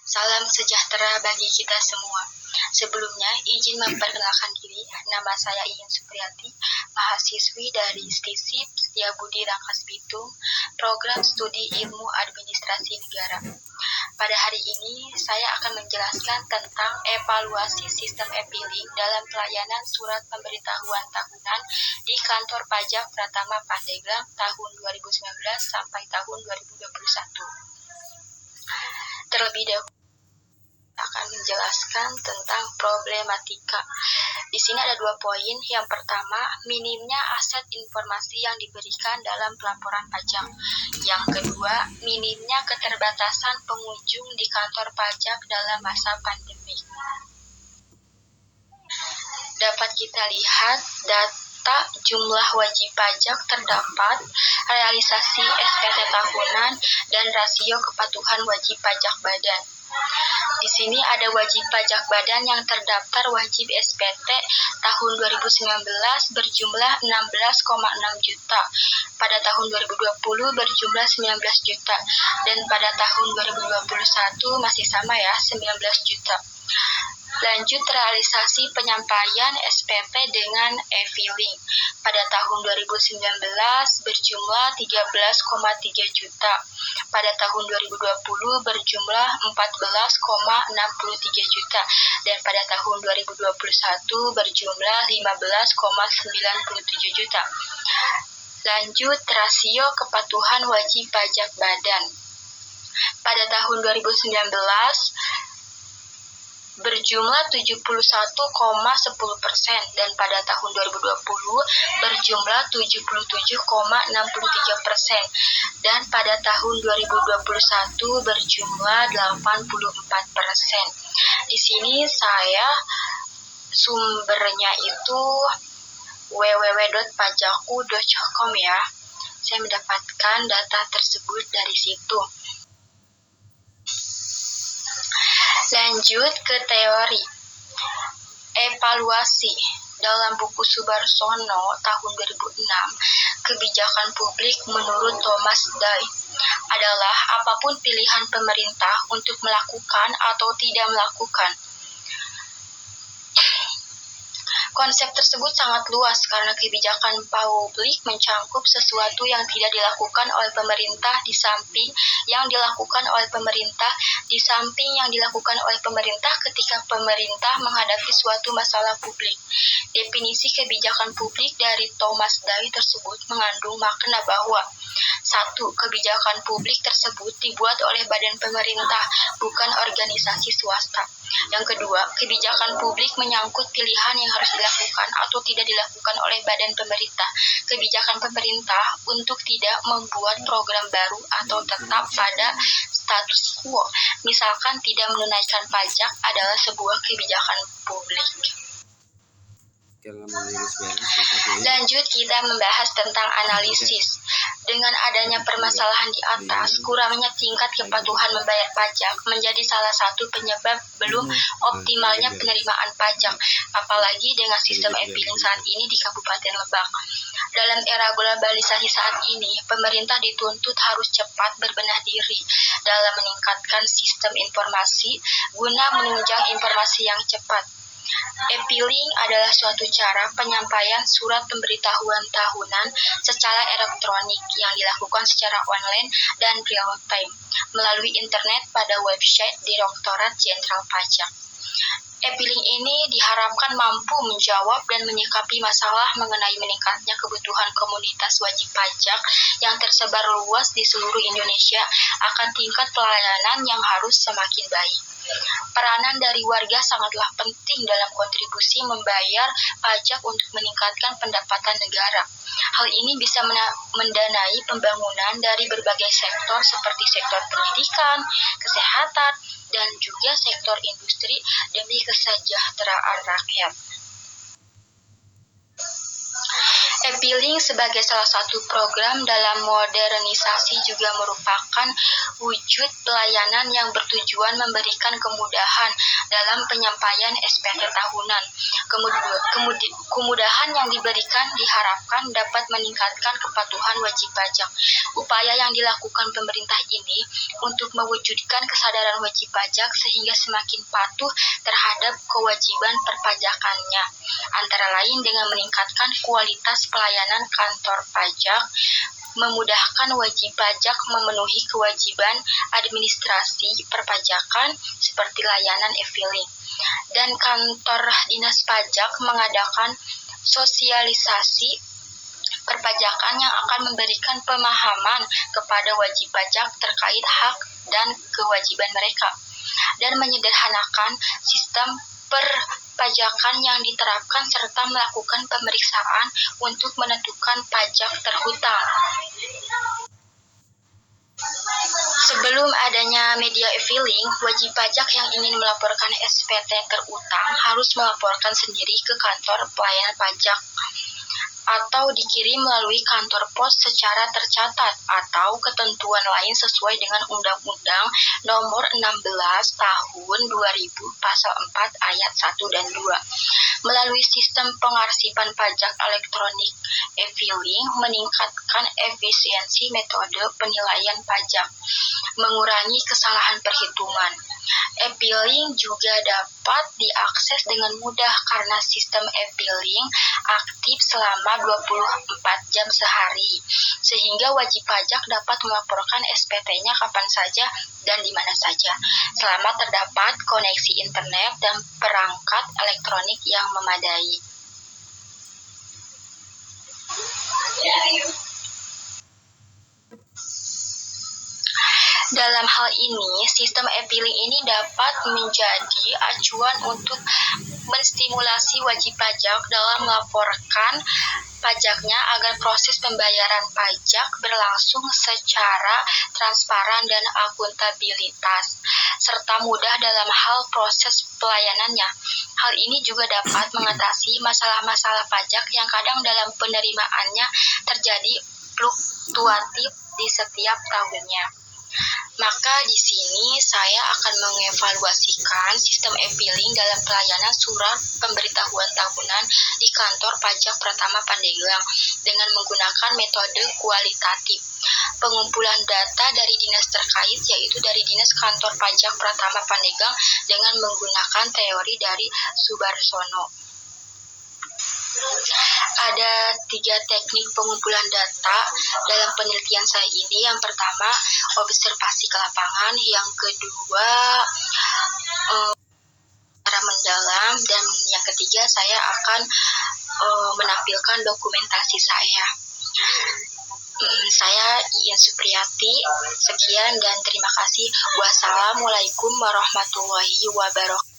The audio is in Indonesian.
Salam sejahtera bagi kita semua. Sebelumnya, izin memperkenalkan diri. Nama saya Iin Supriyati, mahasiswi dari STISIP Setiabudi Rangkas Bitung, Program Studi Ilmu Administrasi Negara. Pada hari ini, saya akan menjelaskan tentang evaluasi sistem e-filing dalam pelayanan surat pemberitahuan tahunan di Kantor Pajak Pratama Pandeglang tahun 2019 sampai tahun 2021. Terlebih dahulu akan menjelaskan tentang problematika. Di sini ada 2 poin. Yang pertama, minimnya aset informasi yang diberikan dalam pelaporan pajak. Yang kedua, minimnya keterbatasan pengunjung di kantor pajak dalam masa pandemi. Dapat kita lihat data jumlah wajib pajak terdapat, realisasi SPT tahunan, dan rasio kepatuhan wajib pajak badan. Di sini ada wajib pajak badan yang terdaftar wajib SPT tahun 2019 berjumlah 16,6 juta, pada tahun 2020 berjumlah 19 juta, dan pada tahun 2021 masih sama ya, 19 juta. Lanjut realisasi penyampaian SPT dengan e-filing. Pada tahun 2019 berjumlah 13,3 juta. Pada tahun 2020 berjumlah 14,63 juta. Dan pada tahun 2021 berjumlah 15,97 juta. Lanjut rasio kepatuhan wajib pajak badan. Pada tahun 2019 berjumlah 71,10% dan pada tahun 2020 berjumlah 77,63% dan pada tahun 2021 berjumlah 84%. Di sini saya sumbernya itu www.pajakku.com ya. Saya mendapatkan data tersebut dari situ. Lanjut ke teori. Evaluasi. Dalam buku Subarsono tahun 2006, kebijakan publik menurut Thomas Day adalah apapun pilihan pemerintah untuk melakukan atau tidak melakukan. Konsep tersebut sangat luas karena kebijakan publik mencangkup sesuatu yang tidak dilakukan oleh pemerintah di samping yang dilakukan oleh pemerintah ketika pemerintah menghadapi suatu masalah publik. Definisi kebijakan publik dari Thomas Day tersebut mengandung makna bahwa 1. Kebijakan publik tersebut dibuat oleh badan pemerintah, bukan organisasi swasta. Yang kedua, kebijakan publik menyangkut pilihan yang harus dilakukan atau tidak dilakukan oleh badan pemerintah. Kebijakan pemerintah untuk tidak membuat program baru atau tetap pada status quo, misalkan tidak menunaikan pajak, adalah sebuah kebijakan publik. Lanjut kita membahas tentang analisis. Dengan adanya permasalahan di atas, kurangnya tingkat kepatuhan membayar pajak menjadi salah satu penyebab belum optimalnya penerimaan pajak, apalagi dengan sistem e-filing saat ini di Kabupaten Lebak. Dalam era globalisasi saat ini, pemerintah dituntut harus cepat berbenah diri dalam meningkatkan sistem informasi guna menunjang informasi yang cepat. E-filing adalah suatu cara penyampaian surat pemberitahuan tahunan secara elektronik yang dilakukan secara online dan real time melalui internet pada website Direktorat Jenderal Pajak. E-filing ini diharapkan mampu menjawab dan menyikapi masalah mengenai meningkatnya kebutuhan komunitas wajib pajak yang tersebar luas di seluruh Indonesia akan tingkat pelayanan yang harus semakin baik. Peranan dari warga sangatlah penting dalam kontribusi membayar pajak untuk meningkatkan pendapatan negara. Hal ini bisa mendanai pembangunan dari berbagai sektor seperti sektor pendidikan, kesehatan, dan juga sektor industri demi kesejahteraan rakyat. E-billing sebagai salah satu program dalam modernisasi juga merupakan wujud pelayanan yang bertujuan memberikan kemudahan dalam penyampaian SPT tahunan. Kemudahan yang diberikan diharapkan dapat meningkatkan kepatuhan wajib pajak. Upaya yang dilakukan pemerintah ini untuk mewujudkan kesadaran wajib pajak sehingga semakin patuh terhadap kewajiban perpajakannya, antara lain dengan meningkatkan kualitas pelayanan kantor pajak, memudahkan wajib pajak memenuhi kewajiban administrasi perpajakan seperti layanan e-filing, dan kantor dinas pajak mengadakan sosialisasi perpajakan yang akan memberikan pemahaman kepada wajib pajak terkait hak dan kewajiban mereka, dan menyederhanakan sistem perpajakan yang diterapkan serta melakukan pemeriksaan untuk menentukan pajak terhutang. Sebelum adanya media e-filing, wajib pajak yang ingin melaporkan SPT terutang harus melaporkan sendiri ke kantor pelayanan pajak atau dikirim melalui kantor pos secara tercatat atau ketentuan lain sesuai dengan Undang-Undang Nomor 16 Tahun 2000 Pasal 4 Ayat 1 dan 2. Melalui sistem pengarsipan pajak elektronik, e-filing meningkatkan efisiensi metode penilaian pajak, mengurangi kesalahan perhitungan. E-filing juga dapat diakses dengan mudah karena sistem e-filing aktif selama 24 jam sehari, sehingga wajib pajak dapat melaporkan SPT-nya kapan saja dan di mana saja, selama terdapat koneksi internet dan perangkat elektronik yang memadai. Dalam hal ini, sistem e-filing ini dapat menjadi acuan untuk menstimulasi wajib pajak dalam melaporkan pajaknya agar proses pembayaran pajak berlangsung secara transparan dan akuntabilitas, serta mudah dalam hal proses pelayanannya. Hal ini juga dapat mengatasi masalah-masalah pajak yang kadang dalam penerimaannya terjadi fluktuatif di setiap tahunnya. Maka di sini saya akan mengevaluasikan sistem e-filing dalam pelayanan surat pemberitahuan tahunan di kantor pajak Pratama Pandeglang dengan menggunakan metode kualitatif. Pengumpulan data dari dinas terkait, yaitu dari Dinas Kantor Pajak Pratama Pandeglang dengan menggunakan teori dari Subarsono. Ada 3 teknik pengumpulan data dalam penelitian saya ini. Yang pertama, observasi ke lapangan. Yang kedua, secara mendalam. Dan yang ketiga, saya akan menampilkan dokumentasi saya. Saya Iin Supriyati. Sekian dan terima kasih. Wassalamualaikum warahmatullahi wabarakatuh.